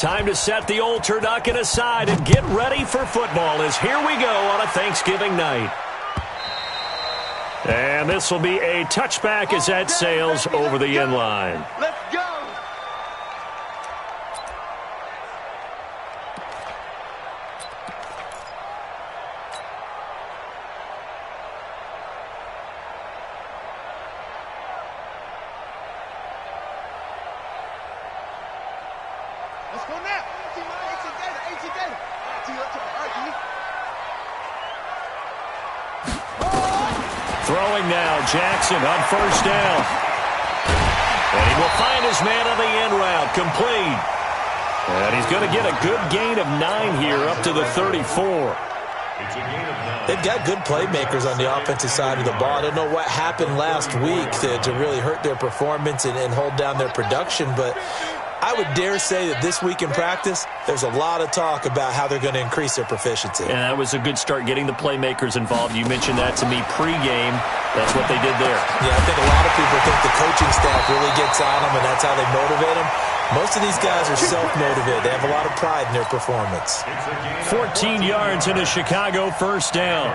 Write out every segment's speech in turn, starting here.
Time to set the old turducken aside and get ready for football as here we go on a Thanksgiving night. And this will be a touchback as that sails over the end line. Let's go. Let's go now. Throwing now, Jackson on first down. And he will find his man on the end route, complete. And he's going to get a good gain of 9 here up to the 34. They've got good playmakers on the offensive side of the ball. I don't know what happened last week to really hurt their performance and hold down their production, but I would dare say that this week in practice, there's a lot of talk about how they're going to increase their proficiency. And that was a good start, getting the playmakers involved. You mentioned that to me pregame. That's what they did there. Yeah, I think a lot of people think the coaching staff really gets on them, and that's how they motivate them. Most of these guys are self-motivated. They have a lot of pride in their performance. 14 yards into Chicago, first down.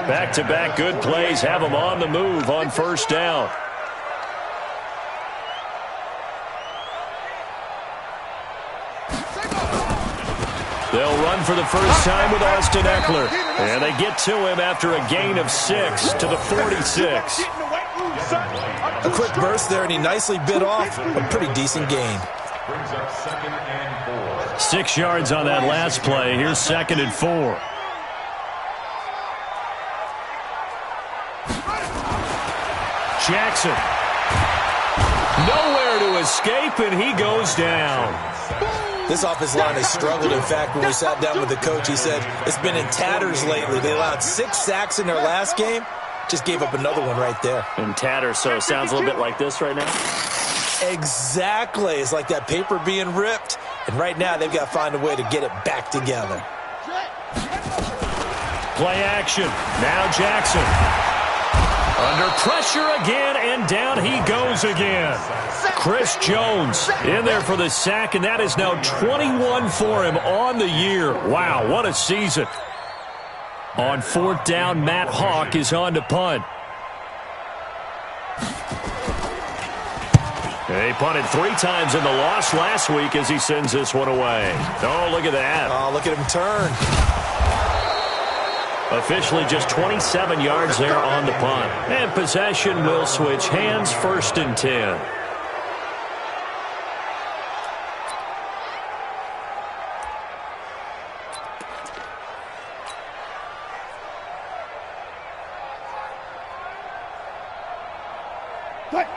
Back-to-back good plays have them on the move on first down. They'll run for the first time with Austin Eckler. And they get to him after a gain of 6 to the 46. A quick burst there, and he nicely bit off a pretty decent gain. 6 yards on that last play. Here's 2nd and 4. Jackson. Nowhere to escape, and he goes down. This offensive line has struggled. In fact, when we sat down with the coach, he said it's been in tatters lately. They allowed 6 sacks in their last game. Just gave up another one right there. In tatters, so it sounds a little bit like this right now? Exactly. It's like that paper being ripped. And right now, they've got to find a way to get it back together. Play action. Now Jackson. Under pressure again, and down he goes again. Chris Jones in there for the sack, and that is now 21 for him on the year. Wow, what a season. On 4th down, Matt Hawk is on to punt. He punted 3 times in the loss last week as he sends this one away. Oh, look at that. Oh, look at him turn. Officially just 27 yards there on the punt. And possession will switch hands, 1st and 10.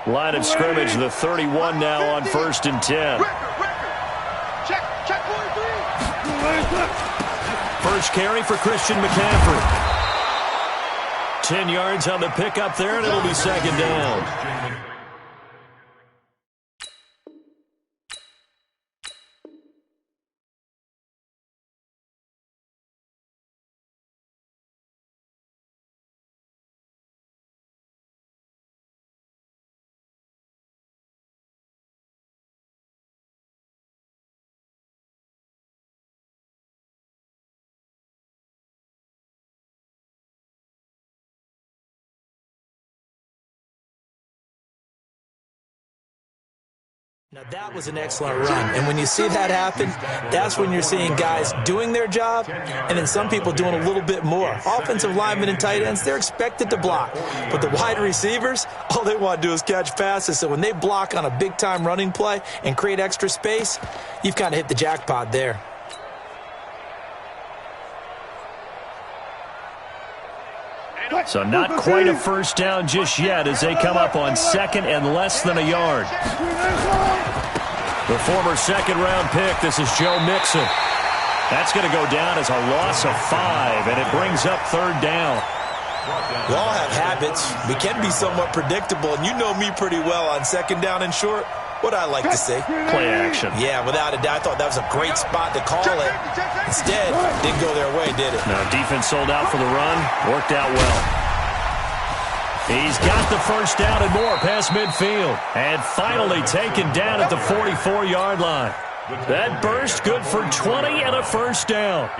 Line of scrimmage, the 31 now on 1st and 10. First carry for Christian McCaffrey. 10 yards on the pickup there, and it'll be 2nd down. Now, that was an excellent run, and when you see that happen, that's when you're seeing guys doing their job and then some people doing a little bit more. Offensive linemen and tight ends, they're expected to block, but the wide receivers, all they want to do is catch passes, so when they block on a big-time running play and create extra space, you've kind of hit the jackpot there. So not quite a first down just yet as they come up on 2nd and less than a yard. The former 2nd-round pick, this is Joe Mixon. That's going to go down as a loss of 5, and it brings up 3rd down. We all have habits. We can be somewhat predictable, and you know me pretty well on 2nd down and short. What I like to say. Play action. Yeah, without a doubt, I thought that was a great spot to call it. Instead, didn't go their way, did it? No, defense sold out for the run. Worked out well. He's got the first down and more past midfield. And finally taken down at the 44-yard line. That burst good for 20 and a first down.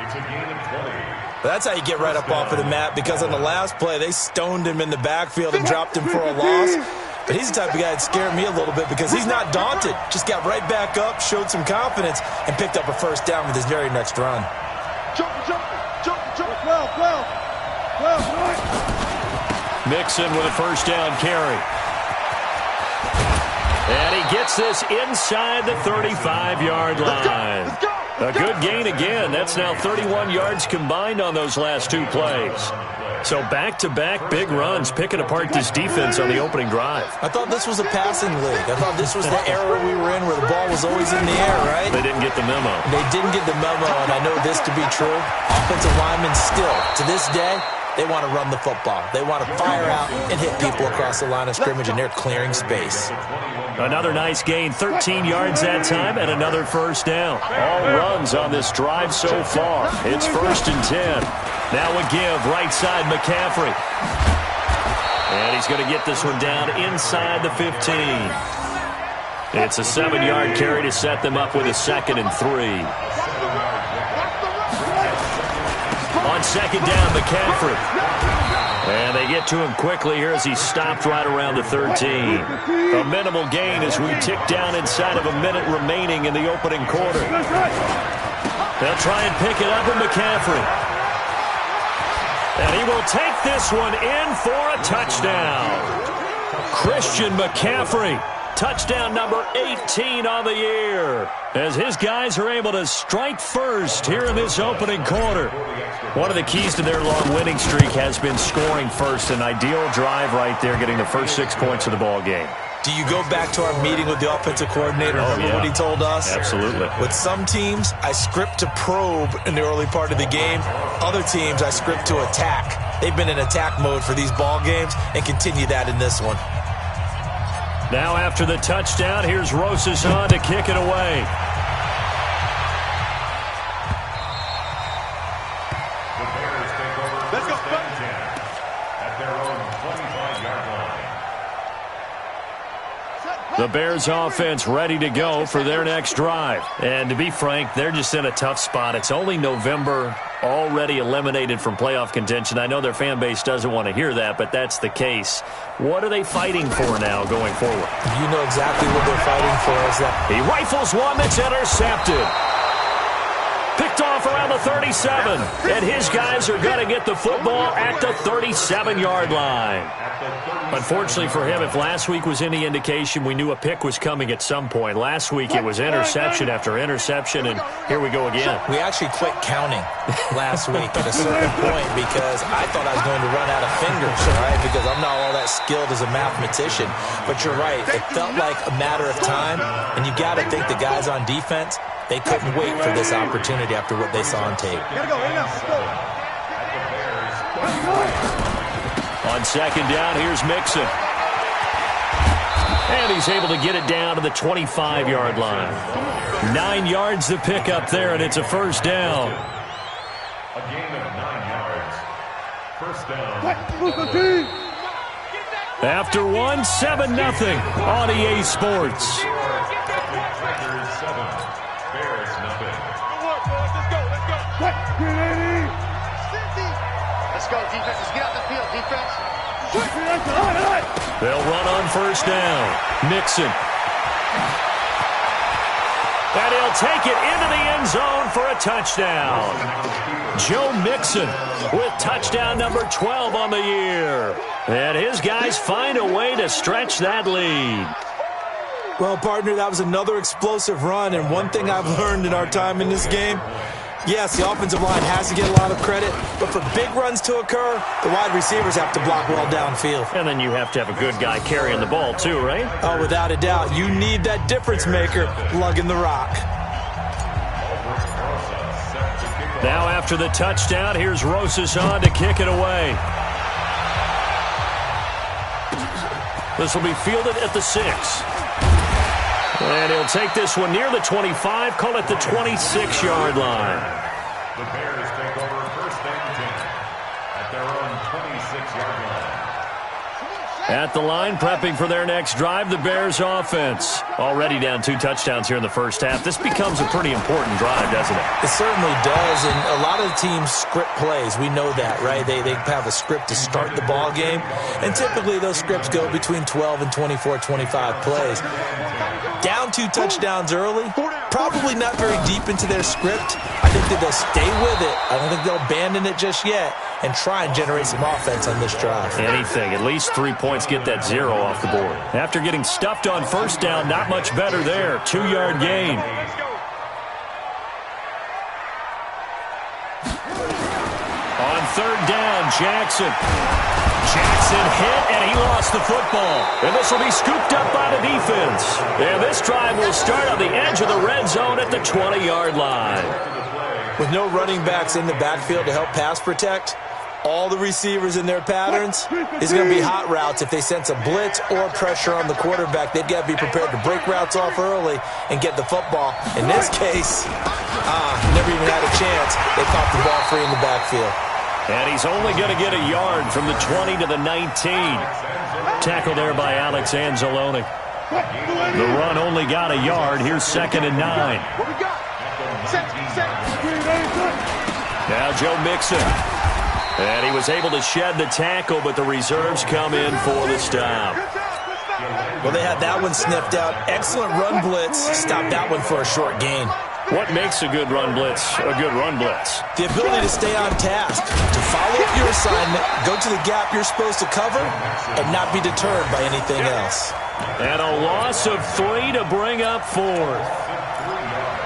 That's how you get right up off of the mat, because on the last play, they stoned him in the backfield and dropped him for a loss. But he's the type of guy that scared me a little bit because he's not daunted. Just got right back up, showed some confidence, and picked up a first down with his very next run. Jump. 12. Mixon with a first down carry. And he gets this inside the 35-yard line. A good gain again. That's now 31 yards combined on those last two plays. So back-to-back big runs, picking apart this defense on the opening drive. I thought this was a passing league. I thought this was the era we were in where the ball was always in the air, right? They didn't get the memo. They didn't get the memo, and I know this to be true. Offensive linemen still, to this day, they want to run the football. They want to fire out and hit people across the line of scrimmage, and they're clearing space. Another nice gain, 13 yards that time, and another first down. All runs on this drive so far. It's 1st and 10. Now a give, right side, McCaffrey. And he's going to get this one down inside the 15. It's a 7-yard carry to set them up with a 2nd and 3. On 2nd down, McCaffrey. And they get to him quickly here as he stopped right around the 13. A minimal gain as we tick down inside of a minute remaining in the opening quarter. They'll try and pick it up with McCaffrey. And he will take this one in for a touchdown. Christian McCaffrey, touchdown number 18 on the year, as his guys are able to strike first here in this opening quarter. One of the keys to their long winning streak has been scoring first. An ideal drive right there, getting the first 6 points of the ball game. Do you go back to our meeting with the offensive coordinator? Remember what he told us? Absolutely. With some teams, I script to probe in the early part of the game. Other teams, I script to attack. They've been in attack mode for these ball games and continue that in this one. Now after the touchdown, here's Rosas on to kick it away. Let's go. At their own 25-yard line. The Bears offense ready to go for their next drive. And to be frank, they're just in a tough spot. It's only November, already eliminated from playoff contention. I know their fan base doesn't want to hear that, but that's the case. What are they fighting for now going forward? You know exactly what they're fighting for. Is that he rifles one that's intercepted. Picked off around the 37. And his guys are going to get the football at the 37-yard line. Unfortunately for him, if last week was any indication, we knew a pick was coming at some point. Last week it was interception after interception, and here we go again. We actually quit counting last week at a certain point because I thought I was going to run out of fingers, right? Because I'm not all that skilled as a mathematician. But you're right. It felt like a matter of time, and you got to think the guys on defense, they couldn't wait for this opportunity after what they saw on tape. On 2nd down, here's Mixon. And he's able to get it down to the 25-yard line. 9 yards to pick up there, and it's a first down. A gain of 9 yards. First down. After 1, 7-0 on EA Sports. Packers 7, Bears nothing. Let's go, defense. Let's get out the field, defense. They'll run on first down. Mixon. And he'll take it into the end zone for a touchdown. Joe Mixon with touchdown number 12 on the year. And his guys find a way to stretch that lead. Well, partner, that was another explosive run, and one thing I've learned in our time in this game, yes, the offensive line has to get a lot of credit, but for big runs to occur, the wide receivers have to block well downfield. And then you have to have a good guy carrying the ball too, right? Oh, without a doubt. You need that difference maker lugging the rock. Now after the touchdown, here's Rosas on to kick it away. This will be fielded at the 6. And he'll take this one near the 25, call it the 26-yard line. The Bears take over 1st and 10 at their own 26-yard line. At the line, prepping for their next drive, the Bears offense. Already down 2 touchdowns here in the first half. This becomes a pretty important drive, doesn't it? It certainly does, and a lot of the teams script plays. We know that, right? They have a script to start the ball game, and typically those scripts go between 12 and 24, 25 plays. Down 2 touchdowns early, probably not very deep into their script. I think that they'll stay with it. I don't think they'll abandon it just yet and try and generate some offense on this drive. Anything, at least 3 points, get that 0 off the board. After getting stuffed on first down, not much better there. 2-yard gain. On third down, Jackson. Jackson hit, and he lost the football. And this will be scooped up by the defense. And this drive will start on the edge of the red zone at the 20-yard line. With no running backs in the backfield to help pass protect, all the receivers in their patterns is going to be hot routes. If they sense a blitz or pressure on the quarterback, they've got to be prepared to break routes off early and get the football. In this case, never even had a chance. They popped the ball free in the backfield. And he's only going to get a yard from the 20 to the 19. Tackle there by Alex Anzalone. The run only got a yard. Here's 2nd and 9. What we got? Set. Now Joe Mixon. And he was able to shed the tackle, but the reserves come in for the stop. Well, they had that one sniffed out. Excellent run blitz. Stopped that one for a short gain. What makes a good run blitz a good run blitz? The ability to stay on task, to follow up your assignment, go to the gap you're supposed to cover, and not be deterred by anything else. And a loss of 3 to bring up 4th.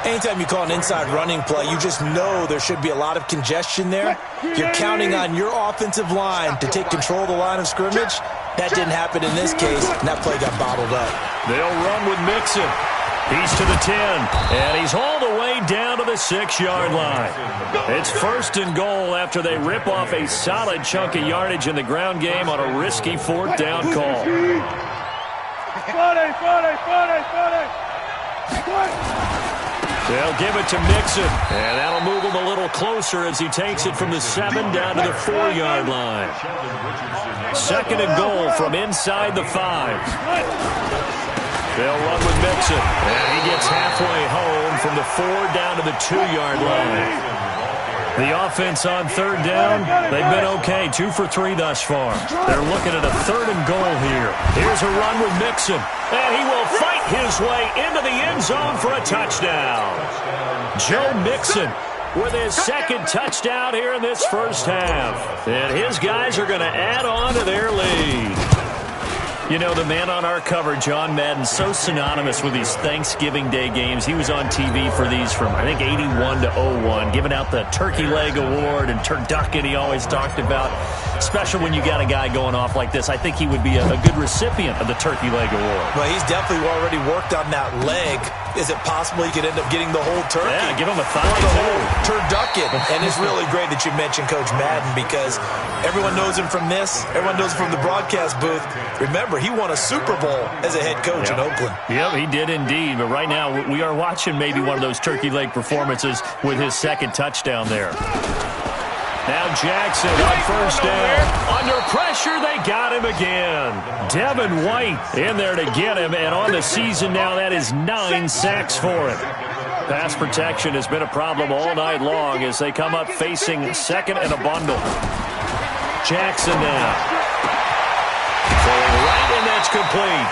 Anytime you call an inside running play, you just know there should be a lot of congestion there. You're counting on your offensive line to take control of the line of scrimmage. That didn't happen in this case, and that play got bottled up. They'll run with Mixon. He's to the 10, and he's all the way down to the 6-yard line. It's 1st and goal after they rip off a solid chunk of yardage in the ground game on a risky 4th down call. They'll give it to Mixon, and that'll move him a little closer as he takes it from the 7 down to the 4-yard line. 2nd and goal from inside the 5. They'll run with Mixon, and he gets halfway home from the 4 down to the 2-yard line. The offense on 3rd down, they've been okay, 2 for 3 thus far. They're looking at a 3rd and goal here. Here's a run with Mixon, and he will fight his way into the end zone for a touchdown. Joe Mixon with his 2nd touchdown here in this first half. And his guys are going to add on to their lead. You know, the man on our cover, John Madden, so synonymous with these Thanksgiving Day games. He was on TV for these from, I think, 81 to 01, giving out the Turkey Leg Award and turducken he always talked about. Special when you got a guy going off like this. I think he would be a good recipient of the Turkey Leg Award. Well, he's definitely already worked on that leg. Is it possible he could end up getting the whole turkey? Yeah, give him a thigh, the whole turducken. And it's really great that you mentioned Coach Madden because everyone knows him from this. Everyone knows him from the broadcast booth. Remember, he won a Super Bowl as a head coach in Oakland. Yep, he did indeed. But right now, we are watching maybe one of those turkey leg performances with his 2nd touchdown there. Now Jackson on 1st down. Under pressure, they got him again. Devin White in there to get him, and on the season now, that is 9 sacks for him. Pass protection has been a problem all night long as they come up facing 2nd and a bundle. Jackson now. Throwing right, and that's complete.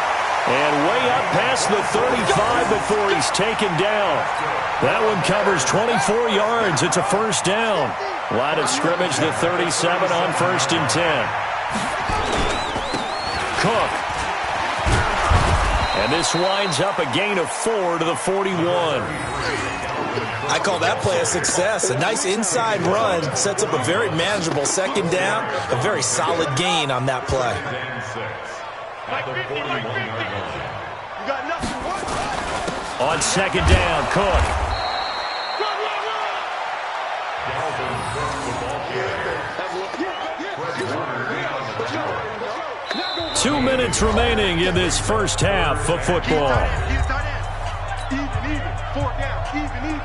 And way up past the 35 before he's taken down. That one covers 24 yards. It's a 1st down. Line of scrimmage, the 37 on 1st and 10. Cook. And this winds up a gain of 4 to the 41. I call that play a success. A nice inside run sets up a very manageable 2nd down. A very solid gain on that play. On 2nd down, Cook. 2 minutes remaining in this first half of football. Even, 4 down, even.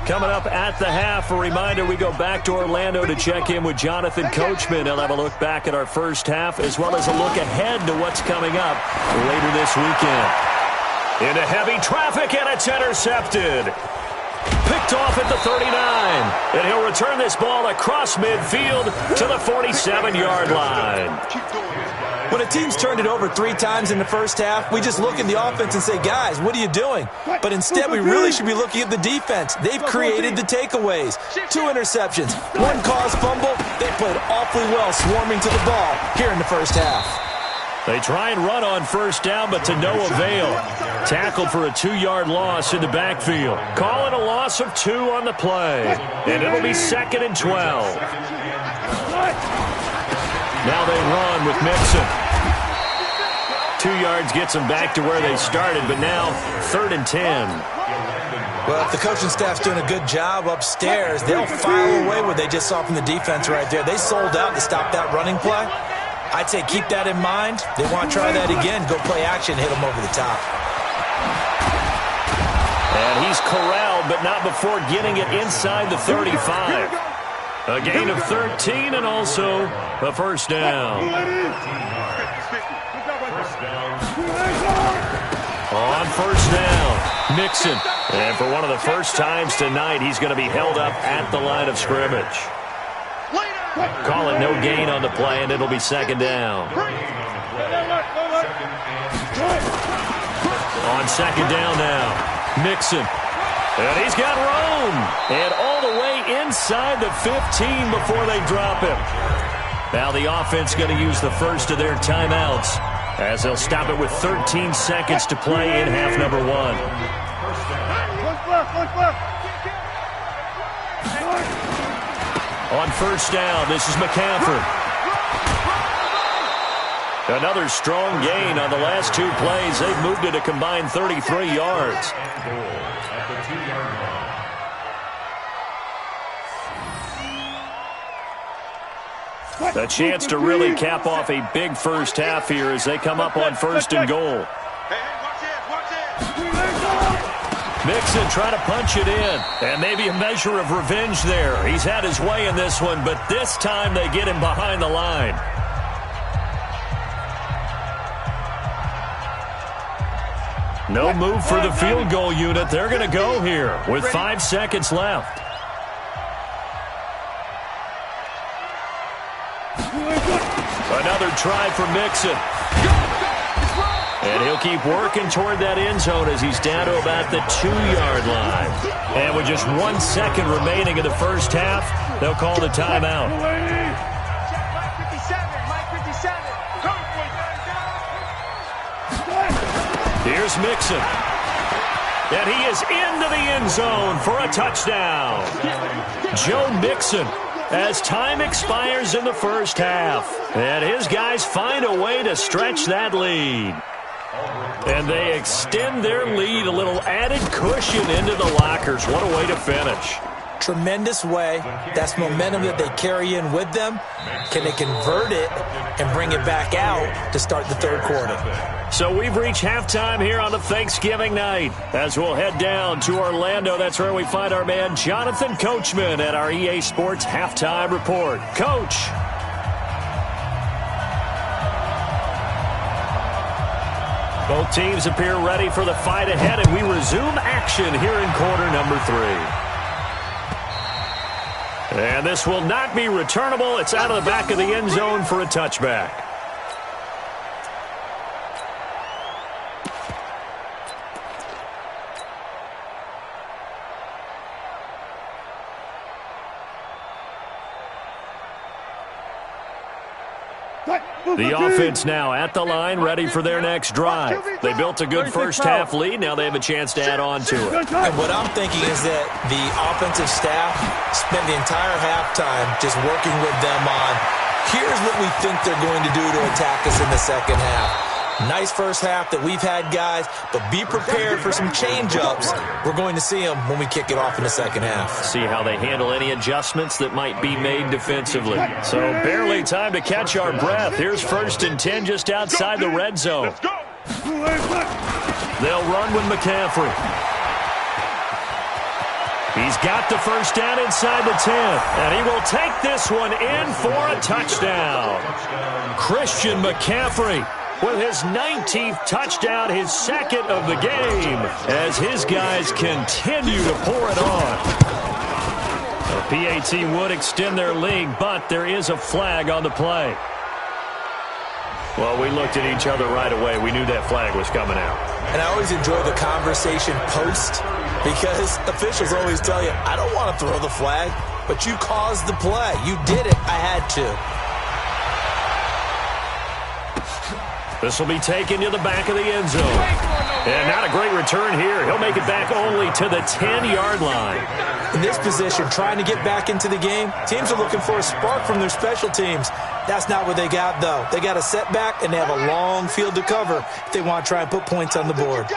Coming up at the half, a reminder, we go back to Orlando to check in with Jonathan Coachman. He'll have a look back at our first half as well as a look ahead to what's coming up later this weekend. Into heavy traffic, and it's intercepted. Picked off at the 39. And he'll return this ball across midfield to the 47-yard line. When a team's turned it over 3 times in the first half, we just look at the offense and say, guys, what are you doing? But instead, we really should be looking at the defense. They've created the takeaways. 2 interceptions, 1 caused fumble. They played awfully well swarming to the ball here in the first half. They try and run on first down, but to no avail. Tackled for a 2-yard loss in the backfield. Call it a loss of 2 on the play. And it'll be 2nd and 12. Now they run with Mixon. 2 yards gets them back to where they started, but now 3rd and 10. Well, if the coaching staff's doing a good job upstairs, they'll file away what they just saw from the defense right there. They sold out to stop that running play. I'd say keep that in mind. They want to try that again. Go play action, hit them over the top. And he's corralled, but not before getting it inside the 35. A gain of 13 and also a first down. On first down, Mixon. And for one of the first times tonight, he's going to be held up at the line of scrimmage. Call it no gain on the play, and it'll be 2nd down. On 2nd down now, Mixon. And he's got room. And all the way inside the 15 before they drop him. Now the offense going to use the first of their timeouts as they'll stop it with 13 seconds to play in half number 1. On first down, this is McCaffrey. Another strong gain on the last 2 plays. They've moved it a combined 33 yards. A chance to really cap off a big first half here as they come up on 1st and goal. Mixon trying to punch it in, and maybe a measure of revenge there. He's had his way in this one, but this time they get him behind the line. No move for the field goal unit. They're going to go here with 5 seconds left. Another try for Mixon. And he'll keep working toward that end zone as he's down to about the 2-yard line. And with just 1 second remaining in the first half, they'll call the timeout. Here's Mixon. And he is into the end zone for a touchdown. Joe Mixon, as time expires in the first half. And his guys find a way to stretch that lead. And they extend their lead, a little added cushion into the lockers. What a way to finish. Tremendous way. That's momentum that they carry in with them. Can they convert it and bring it back out to start the 3rd quarter? So we've reached halftime here on the Thanksgiving night. As we'll head down to Orlando, that's where we find our man Jonathan Coachman at our EA Sports Halftime Report. Coach. Both teams appear ready for the fight ahead, and we resume action here in quarter number 3. And this will not be returnable. It's out of the back of the end zone for a touchback. The offense now at the line, ready for their next drive. They built a good first half lead. Now they have a chance to add on to it. And what I'm thinking is that the offensive staff spent the entire halftime just working with them on, here's what we think they're going to do to attack us in the second half. Nice first half that we've had, guys, but be prepared for some change-ups. We're going to see them when we kick it off in the second half. See how they handle any adjustments that might be made defensively. So barely time to catch our breath. Here's 1st and 10 just outside the red zone. They'll run with McCaffrey. He's got the first down inside the 10, and he will take this one in for a touchdown. Christian McCaffrey with his 19th touchdown, his second of the game, as his guys continue to pour it on. The PAT would extend their lead, but there is a flag on the play. Well, we looked at each other right away. We knew that flag was coming out. And I always enjoy the conversation post, because officials always tell you, I don't want to throw the flag, but you caused the play. You did it. I had to. This will be taken to the back of the end zone. And not a great return here. He'll make it back only to the 10-yard line. In this position, trying to get back into the game, teams are looking for a spark from their special teams. That's not what they got, though. They got a setback, and they have a long field to cover if they want to try and put points on the board.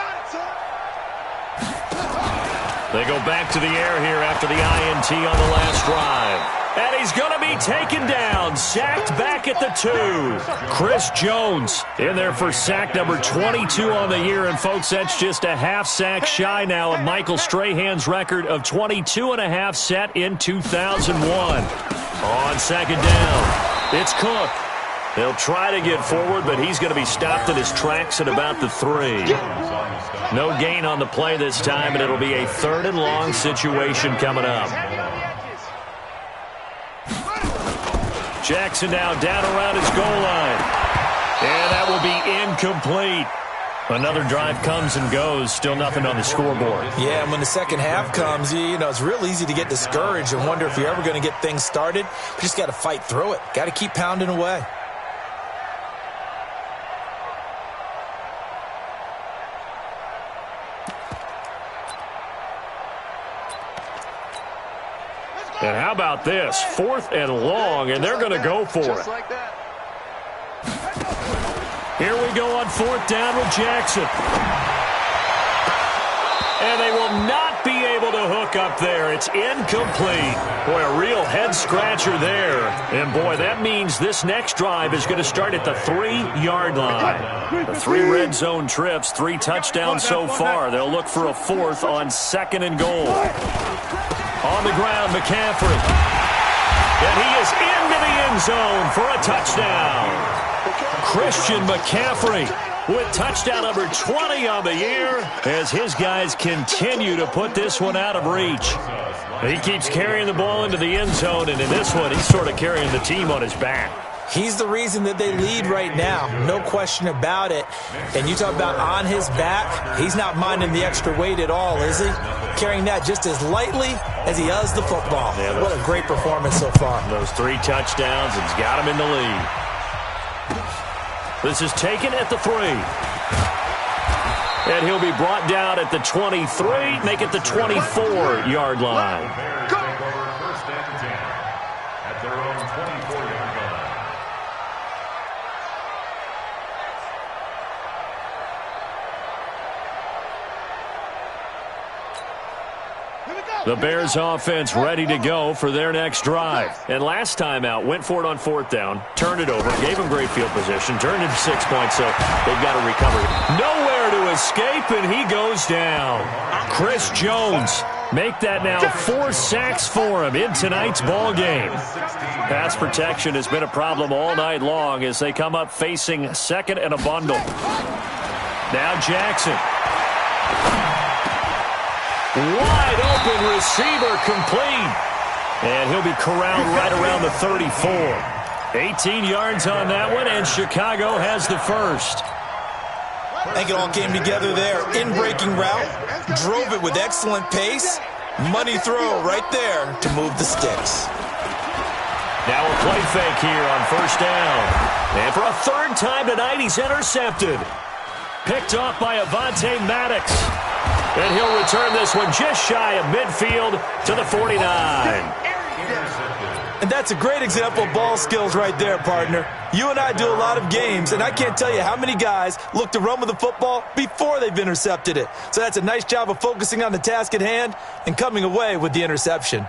They go back to the air here after the INT on the last drive. And he's going to be taken down, sacked back at the 2. Chris Jones in there for sack number 22 on the year. And, folks, that's just a half sack shy now of Michael Strahan's record of 22.5 set in 2001. On second down, it's Cook. They'll try to get forward, but he's going to be stopped in his tracks at about the 3. No gain on the play this time, and it'll be a 3rd and long situation coming up. Jackson now down around his goal line. And that will be incomplete. Another drive comes and goes. Still nothing on the scoreboard. Yeah, and when the second half comes, you know, it's real easy to get discouraged and wonder if you're ever going to get things started. You just got to fight through it. Got to keep pounding away. And how about this? 4th and long, and they're going to go for it. Here we go on 4th down with Jackson. And they will not be able to hook up there. It's incomplete. Boy, a real head-scratcher there. And, boy, that means this next drive is going to start at the 3-yard line. The 3 red zone trips, 3 touchdowns so far. They'll look for a 4th on 2nd and goal. On the ground, McCaffrey. And he is into the end zone for a touchdown. Christian McCaffrey with touchdown number 20 on the year as his guys continue to put this one out of reach. He keeps carrying the ball into the end zone, and in this one, he's sort of carrying the team on his back. He's the reason that they lead right now, no question about it. And you talk about on his back, he's not minding the extra weight at all, is he? Carrying that just as lightly as he does the football. Yeah, what a great performance so far. Those 3 touchdowns, it's got him in the lead. This is taken at the 3. And he'll be brought down at the 23, make it the 24-yard line. First and 10 at their own 24-yard line. The Bears offense ready to go for their next drive. And last time out, went for it on 4th down, turned it over, gave them great field position, turned it to 6 points, so they've got to recover. Nowhere to escape, and he goes down. Chris Jones, make that now 4 sacks for him in tonight's ball game. Pass protection has been a problem all night long as they come up facing 2nd and a bundle. Now Jackson. Wide open receiver complete. And he'll be corralled right around the 34. 18 yards on that one, and Chicago has the first. I think it all came together there. In-breaking route, drove it with excellent pace. Money throw right there to move the sticks. Now a play fake here on 1st down. And for a 3rd time tonight, he's intercepted. Picked off by Avonte Maddox. And he'll return this one just shy of midfield to the 49. And that's a great example of ball skills right there, partner. You and I do a lot of games, and I can't tell you how many guys look to run with the football before they've intercepted it. So that's a nice job of focusing on the task at hand and coming away with the interception.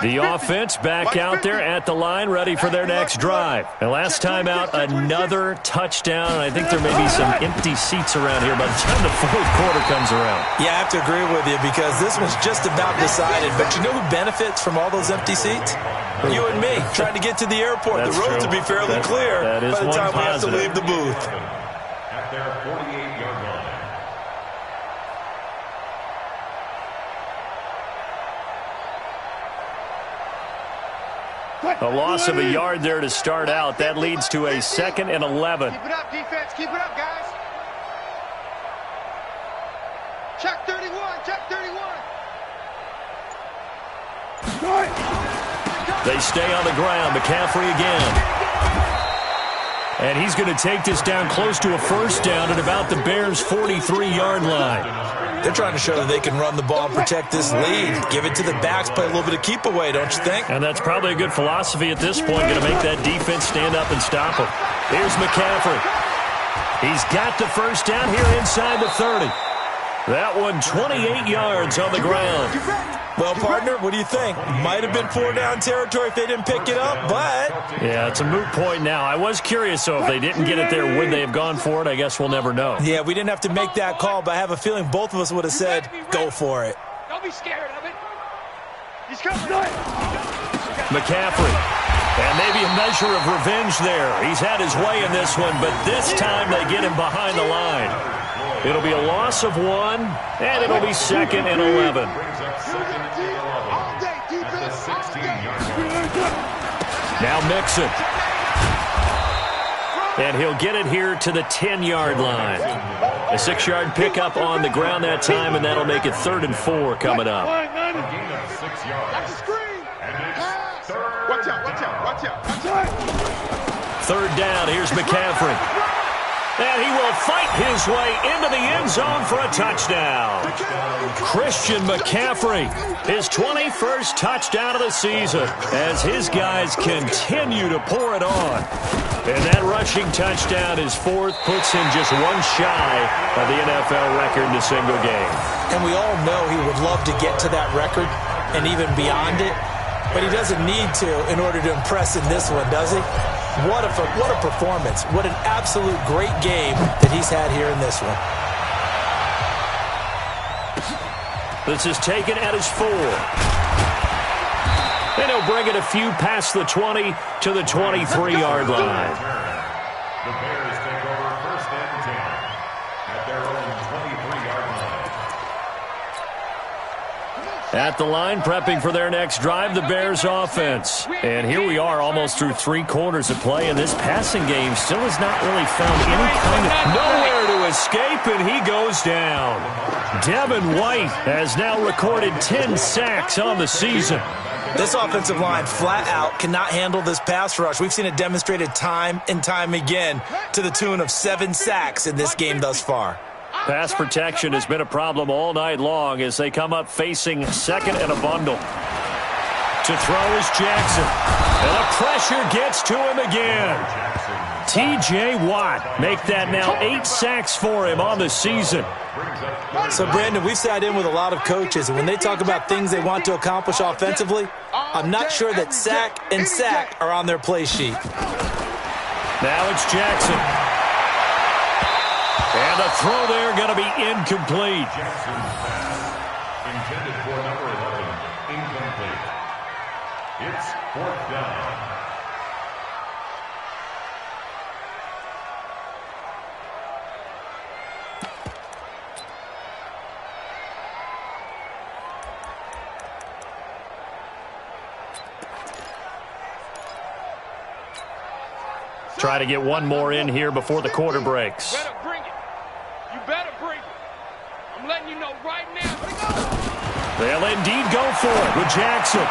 The offense back out there at the line, ready for their next drive. And last time out, another touchdown. And I think there may be some empty seats around here by the time the fourth quarter comes around. Yeah, I have to agree with you because this one's just about decided. But you know who benefits from all those empty seats? You and me, trying to get to the airport. That's the roads will be fairly clear by the time we have to leave the booth. At their 48-yard line. A loss of a yard there to start out. That leads to a 2nd and 11. Keep it up, defense. Keep it up, guys. Check 31. Check 31. They stay on the ground. McCaffrey again. And he's going to take this down close to a first down at about the Bears' 43-yard line. They're trying to show that they can run the ball and protect this lead. Give it to the backs, play a little bit of keep away, don't you think? And that's probably a good philosophy at this point, going to make that defense stand up and stop him. Here's McCaffrey. He's got the first down here inside the 30. That one 28 yards on the ground. Well, partner, what do you think? Might have been 4-down territory if they didn't pick it up, but... Yeah, it's a moot point now. I was curious, though, if they didn't get it there, would they have gone for it? I guess we'll never know. Yeah, we didn't have to make that call, but I have a feeling both of us would have said, go for it. Don't be scared of it. He's coming. McCaffrey. And maybe a measure of revenge there. He's had his way in this one, but this time they get him behind the line. It'll be a loss of 1, and it'll be 2nd and 11. Now Mixon. And he'll get it here to the 10-yard line. A 6-yard pickup on the ground that time, and that'll make it 3rd and 4 coming up. That's a screen. Watch out, watch out, watch out. 3rd down, here's McCaffrey. And he will fight his way into the end zone for a touchdown. Christian McCaffrey, his 21st touchdown of the season as his guys continue to pour it on. And that rushing touchdown, his 4th, puts him just one shy of the NFL record in a single game. And we all know he would love to get to that record and even beyond it, but he doesn't need to in order to impress in this one, does he? What a performance. What an absolute great game that he's had here in this one. This is taken at his 4. And he'll bring it a few past the 20 to the 23-yard line. The Bears take over 1st and 10 at their own 23-yard line. At the line, prepping for their next drive, the Bears offense. And here we are almost through 3 quarters of play, and this passing game still has not really found any kind of nowhere to escape, and he goes down. Devin White has now recorded 10 sacks on the season. This offensive line flat out cannot handle this pass rush. We've seen it demonstrated time and time again to the tune of 7 sacks in this game thus far. Pass protection has been a problem all night long as they come up facing 2nd and a bundle. To throw is Jackson. And the pressure gets to him again. T.J. Watt make that now 8 sacks for him on the season. So, Brandon, we've sat in with a lot of coaches, and when they talk about things they want to accomplish offensively, I'm not sure that sack and sack are on their play sheet. Now it's Jackson. And the throw there going to be incomplete. Jackson, intended for number 11, incomplete. It's 4th down. Try to get one more in here before the quarter breaks. Better bring it. You better bring it. I'm letting you know right now. They'll indeed go for it with Jackson.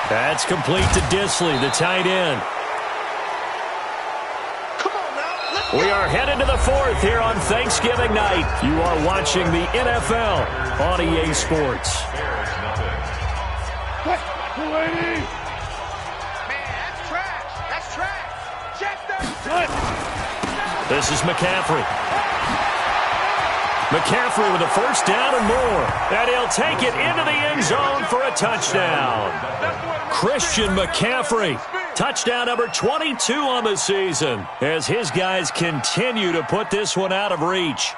That's complete to Disley, the tight end. Come on now. Let's We are headed to the 4th here on Thanksgiving night. You are watching the NFL on EA Sports. Bears nothing. Man, that's trash. That's trash. Check that. This is McCaffrey. McCaffrey with a first down and more. And he'll take it into the end zone for a touchdown. Christian McCaffrey, touchdown number 22 on the season, as his guys continue to put this one out of reach.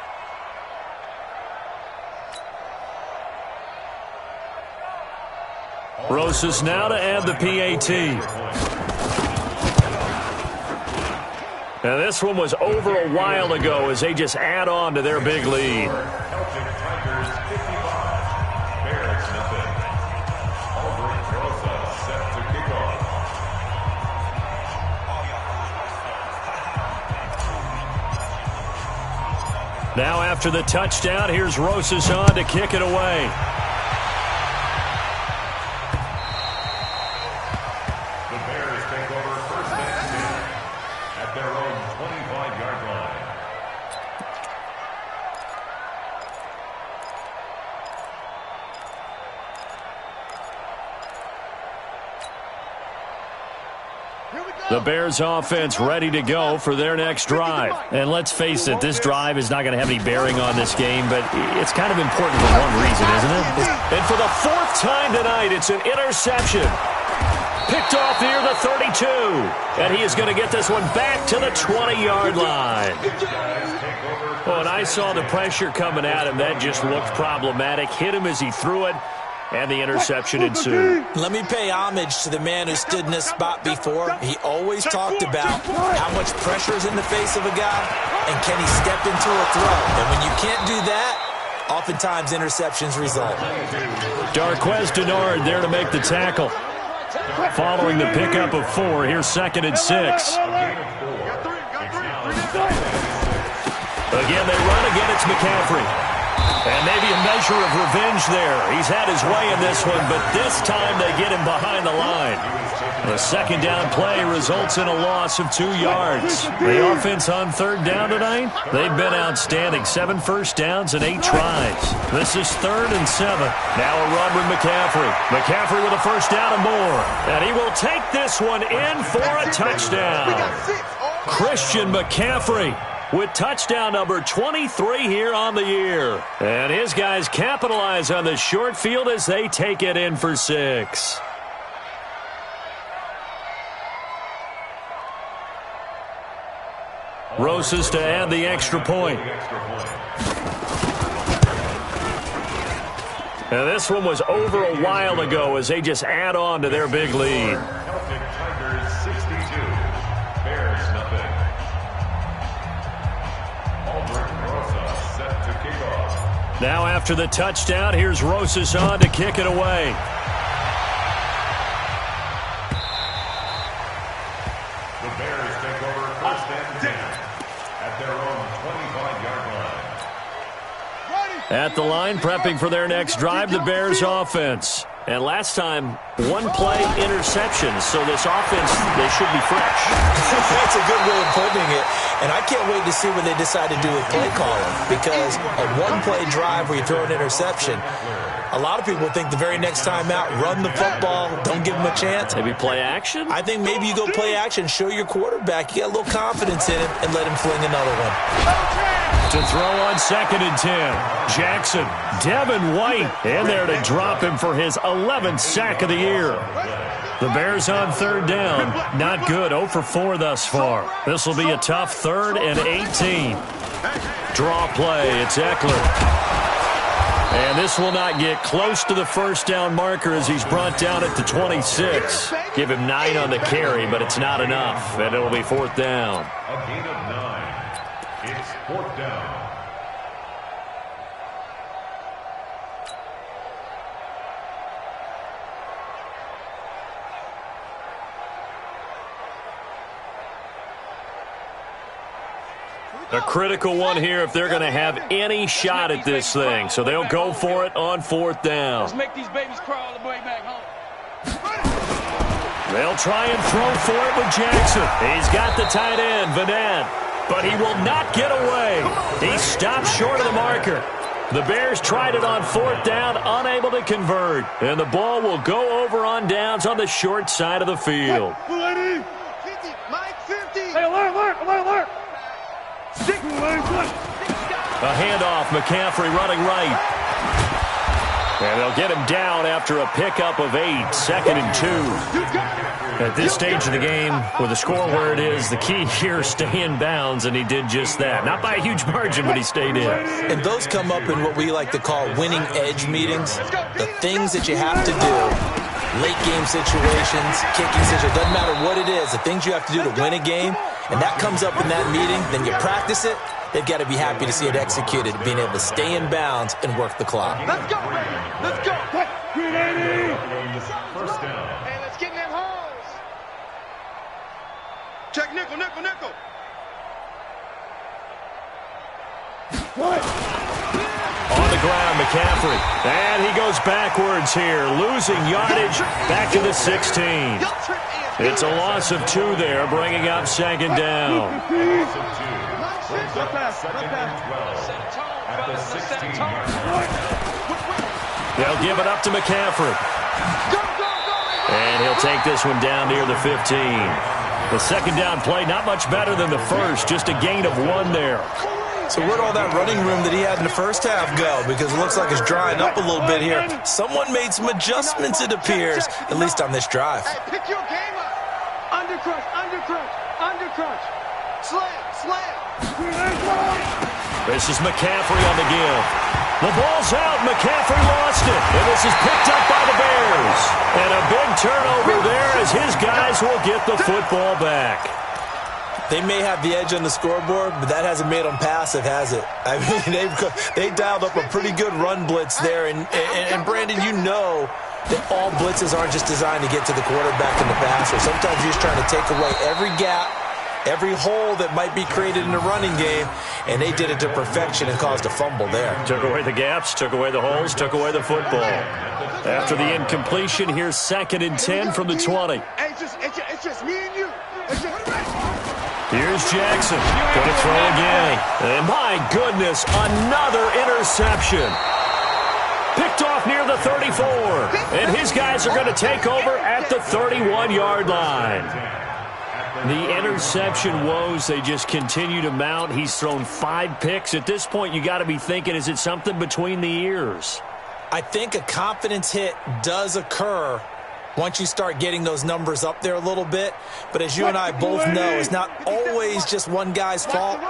Rosas now to add the PAT. Now this one was over a while ago as they just add on to their big lead. Now after the touchdown, here's Rosas on to kick it away. The Bears offense ready to go for their next drive. And let's face it, this drive is not going to have any bearing on this game, but it's kind of important for one reason, isn't it? And for the fourth time tonight, it's an interception. Picked off near the 32. And he is going to get this one back to the 20-yard line. Well, and I saw the pressure coming at him. That just looked problematic. Hit him as he threw it. And the interception ensued. Let me pay homage to the man who stood in this spot before. He always talked about how much pressure is in the face of a guy and can he step into a throw. And when you can't do that, oftentimes interceptions result. Darquez Denard there to make the tackle. Following the pickup of 4, here's 2nd and 6. Again, they run again. It's McCaffrey. And maybe a measure of revenge there. He's had his way in this one, but this time they get him behind the line. The second down play results in a loss of 2 yards. The offense on 3rd down tonight, they've been outstanding. 7 first downs and 8 tries. This is 3rd and 7. Now a run with McCaffrey. McCaffrey with a first down and more. And he will take this one in for a touchdown. Christian McCaffrey with touchdown number 23 here on the year. And his guys capitalize on the short field as they take it in for 6. Rosas to add the extra point. And this one was over a while ago as they just add on to their big lead. Now after the touchdown, here's Rosas on to kick it away. The Bears take over 1st and 10 at their own 25-yard line. At the line, prepping for their next drive, the Bears offense. And last time, 1-play interceptions, so this offense, they should be fresh. That's a good way of putting it. And I can't wait to see what they decide to do with play calling, because a 1-play drive where you throw an interception, a lot of people think the very next time out, run the football, don't give them a chance. Maybe play action? I think maybe you go play action, show your quarterback, you got a little confidence in him, and let him fling another one. To throw on 2nd and 10. Jackson, Devin White in there to drop him for his 11th sack of the year. The Bears on 3rd down. Not good. 0 for 4 thus far. This will be a tough 3rd and 18. Draw play. It's Eckler. And this will not get close to the first down marker as he's brought down at the 26. Give him 9 on the carry, but it's not enough. And it'll be 4th down. A gain of 9. It's 4th down. A critical one here if they're going to have any shot at this thing. So they'll go for it on 4th down. Let's make these babies crawl the way back home. They'll try and throw for it with Jackson. He's got the tight end, Vanette, but he will not get away. He stops short of the marker. The Bears tried it on 4th down, unable to convert. And the ball will go over on downs on the short side of the field. 50, Mike 50. Hey, alert, alert, alert, alert. 6, A handoff, McCaffrey running right. And they'll get him down after a pickup of 8, 2nd and 2. At this stage of the game, with the score where it is, the key here is stay in bounds, and he did just that. Not by a huge margin, but he stayed in. And those come up in what we like to call winning edge meetings. The things that you have to do, late game situations, kicking situations, doesn't matter what it is, the things you have to do to win a game, and that comes up in that meeting, then you practice it. They've got to be happy to see it executed, being able to stay in bounds and work the clock. Let's go, baby. Let's go. First down. Hey, let's get in that hose. Check nickel, nickel, nickel. On the ground, McCaffrey. And he goes backwards here, losing yardage back to the 16. It's a loss of 2 there, bringing up 2nd down. They'll give it up to McCaffrey. And he'll take this one down near the 15. The 2nd down play, not much better than the first, just a gain of 1 there. So where'd all that running room that he had in the first half go? Because it looks like it's drying up a little bit here. Someone made some adjustments, it appears, at least on this drive. Hey, pick your game up. Undercrunch, undercrunch, undercrunch. Slam, slam. This is McCaffrey on the give. The ball's out. McCaffrey lost it. And this is picked up by the Bears. And a big turnover there as his guys will get the football back. They may have the edge on the scoreboard, but that hasn't made them passive, has it? I mean, they dialed up a pretty good run blitz there. And Brandon, you know that all blitzes aren't just designed to get to the quarterback in the passer. Sometimes you're just trying to take away every gap, every hole that might be created in the running game, and they did it to perfection and caused a fumble there. Took away the gaps, took away the holes, took away the football. After the incompletion, here's 2nd and 10 from the 20. Hey, it's just me and you. Here's Jackson. Gonna throw again. And my goodness, another interception. Picked off near the 34. And his guys are going to take over at the 31-yard line. The interception woes, they just continue to mount. He's thrown 5 picks. At this point, you got to be thinking, is it something between the ears? I think a confidence hit does occur once you start getting those numbers up there a little bit. But as you and I both know, it's not always just one guy's fault.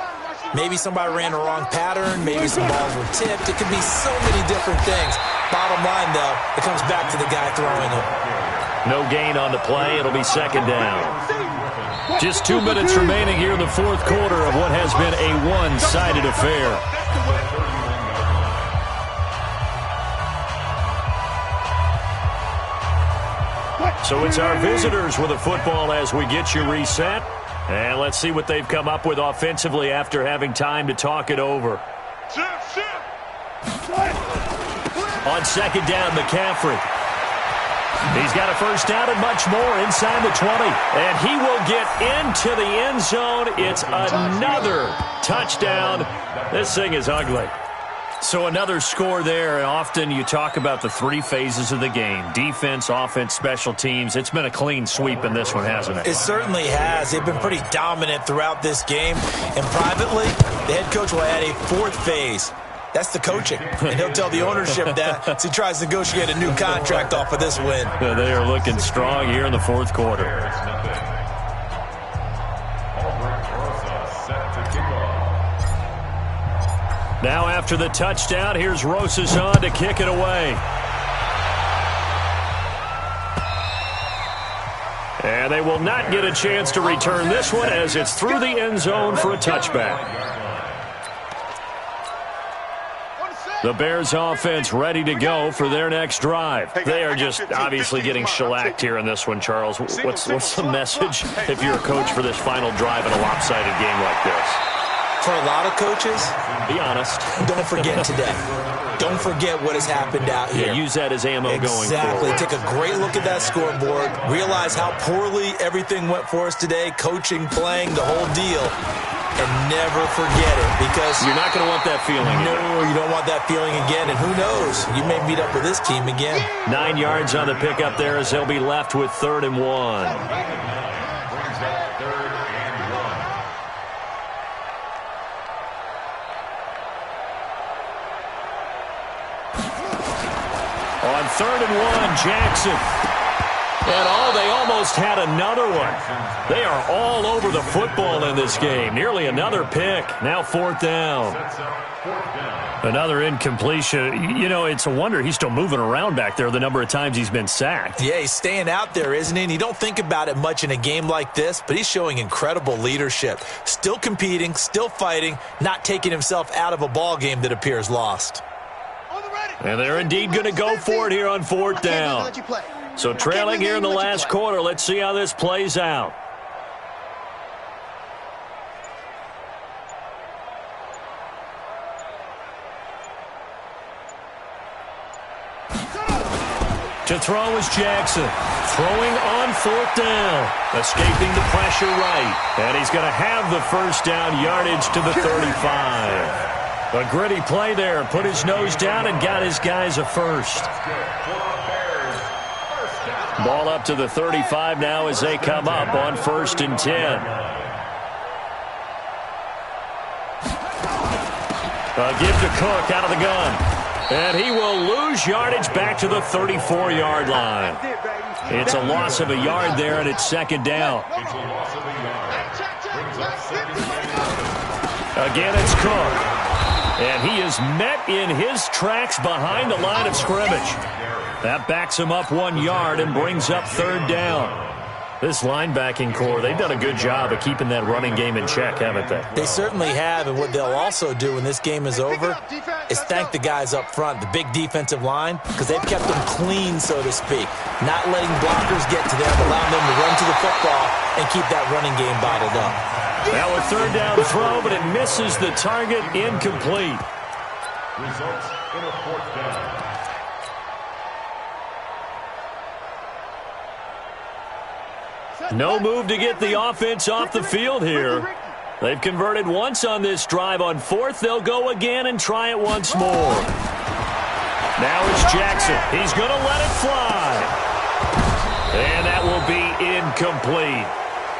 Maybe somebody ran the wrong pattern. Maybe some balls were tipped. It could be so many different things. Bottom line, though, it comes back to the guy throwing them. No gain on the play. It'll be 2nd down. Just 2 minutes remaining here in the 4th quarter of what has been a one-sided affair. So it's our visitors with the football as we get you reset. And let's see what they've come up with offensively after having time to talk it over. On 2nd down, McCaffrey. He's got a 1st down and much more inside the 20. And he will get into the end zone. It's another touchdown. This thing is ugly. So another score there, and often you talk about the 3 phases of the game. Defense, offense, special teams. It's been a clean sweep in this one, hasn't it? It certainly has. They've been pretty dominant throughout this game. And privately, the head coach will add a 4th phase. That's the coaching. And he'll tell the ownership that as he tries to negotiate a new contract off of this win. Yeah, they are looking strong here in the 4th quarter. Now after the touchdown, here's Rosas on to kick it away. And they will not get a chance to return this one as it's through the end zone for a touchback. The Bears offense ready to go for their next drive. They are just obviously getting shellacked here in this one, Charles. What's the message if you're a coach for this final drive in a lopsided game like this? For a lot of coaches, be honest. Don't forget today. Don't forget what has happened out here. Yeah, use that as ammo going forward. Exactly. Take a great look at that scoreboard. Realize how poorly everything went for us today. Coaching, playing, the whole deal. And never forget it, because you're not going to want that feeling. No, you don't want that feeling again. And who knows? You may meet up with this team again. 9 yards on the pickup there as they'll be left with 3rd and 1. 3rd and 1, Jackson. And they almost had another one. They are all over the football in this game. Nearly another pick. Now 4th down. Another incompletion. You know, it's a wonder he's still moving around back there the number of times he's been sacked. Yeah, he's staying out there, isn't he? And you don't think about it much in a game like this, but he's showing incredible leadership. Still competing, still fighting, not taking himself out of a ball game that appears lost. And they're indeed going to go for it here on 4th down. So trailing here in the last quarter. Let's see how this plays out. To throw is Jackson. Throwing on 4th down. Escaping the pressure right. And he's going to have the first down, yardage to the 35. A gritty play there. Put his nose down and got his guys a first. Ball up to the 35 now as they come up on 1st and 10. A give to Cook out of the gun. And he will lose yardage back to the 34-yard line. It's a loss of a yard there, and it's 2nd down. Again, it's Cook. And he is met in his tracks behind the line of scrimmage. That backs him up 1 yard and brings up 3rd down. This linebacking core, they've done a good job of keeping that running game in check, haven't they? They certainly have, and what they'll also do when this game is over is thank the guys up front, the big defensive line, because they've kept them clean, so to speak, not letting blockers get to them, allowing them to run to the football and keep that running game bottled up. Now a 3rd down throw, but it misses the target, incomplete. Results in a 4th down. No move to get the offense off the field here. They've converted once on this drive. On 4th, they'll go again and try it once more. Now it's Jackson. He's going to let it fly. And that will be incomplete,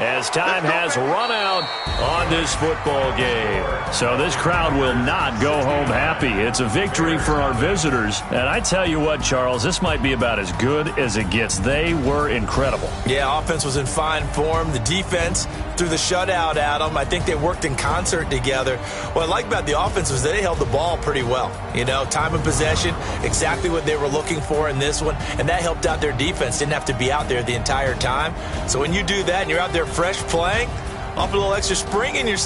as time has run out on this football game. So this crowd will not go home happy. It's a victory for our visitors. And I tell you what, Charles, this might be about as good as it gets. They were incredible. Yeah, offense was in fine form. The defense threw the shutout at them. I think they worked in concert together. What I like about the offense was they held the ball pretty well. You know, time of possession, exactly what they were looking for in this one. And that helped out their defense. Didn't have to be out there the entire time. So when you do that and you're out there fresh playing, off a little extra spring in your